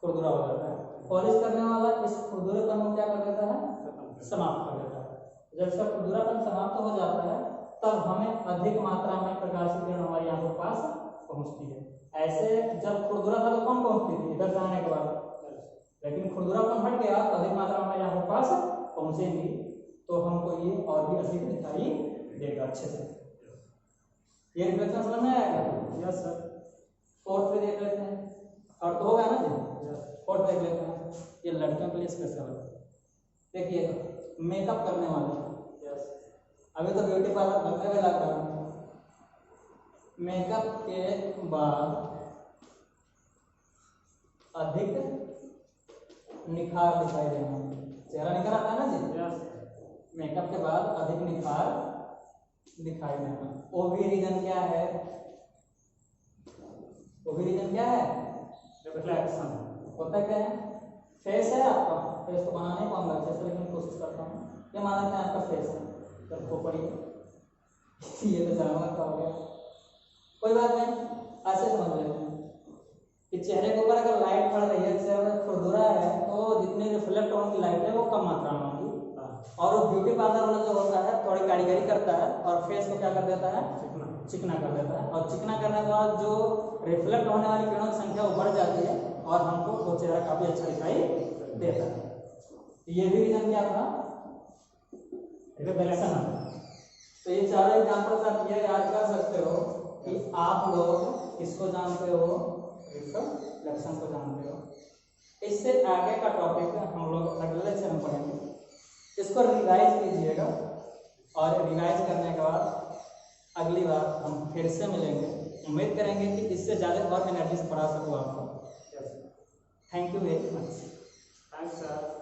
खुरदुरा हो जाता है। पॉलिश करने वाला इस खुरदुरेपन को क्या कर देता है, समाप्त कर देता है। जब इसका खुरदुरापन समाप्त हो जाता है तब हमें अधिक मात्रा में प्रकाश की किरण हमारी आंखों के पास पहुंचती है। ऐसे जब खुरदुरा था तो कम पहुंचती थी इधर से आने के बाद, लेकिन खुरदुरापन हट गया तो अधिक मात्रा में हमारी आंखों के पास पहुंचेगी, तो हमको ये और भी अधिक दिखाई देगा अच्छे से। ये रिफ्लेक्शन समझ में आएगा? Yes sir. फोर्थ पे देख लेते हैं, और तो हो गया ना जी। यस, फोर्थ देख लेते हैं, ये लड़कियों के लिए स्पेशल है। देखिए मेकअप करने वाले, यस, अभी तो ब्यूटी पार्लर बनने में लगा, मेकअप के बाद अधिक निखार दिखाई देना, चेहरा निखर आता है ना जी। यस, मेकअप के बाद अधिक निखार दिखाई देना। वो भी रीजन क्या है, वो भी रीजन क्या है, रिफ्लेक्शन। होता क्या है, फेस है आपका, फेस तो बना नहीं पाऊंगा अच्छे से लेकिन कोशिश करता हूँ। ये मान लेते हैं आपका फेस है, जब खोपड़ी ये तो जानवर का हो गया, कोई बात नहीं, ऐसे समझ लेते हैं कि चेहरे के ऊपर अगर लाइट पड़ रही है, चेहरा खुरदुरा है, तो जितनी रिफ्लेक्ट होने की लाइट है वो कम मात्रा में होगी। और वो ब्यूटी पार्लर वाला जो होता है थोड़ी कारीगरी करता है और फेस को क्या कर देता है, चिकना कर देता है, और चिकना करने के बाद जो रिफ्लेक्ट होने वाली किरणों की संख्या वो बढ़ जाती है और हमको वो चेहरा काफी अच्छा दिखाई देता है। ये भी रीजन क्या था, रिफ्लेक्शन। तो ये चारों एग्जांपल्स आप ये याद कर सकते हो कि आप लोग किसको जानते हो, रिफ्लेक्शन को जानते हो। इससे आगे का टॉपिक हम लोग अगले लेक्चर में पढ़ेंगे, इसको रिवाइज कीजिएगा, और रिवाइज करने के बाद अगली बार हम फिर से मिलेंगे। उम्मीद करेंगे कि इससे ज़्यादा और एनर्जी से पढ़ा सकूँ आपको। Thank you very much. Thanks sir.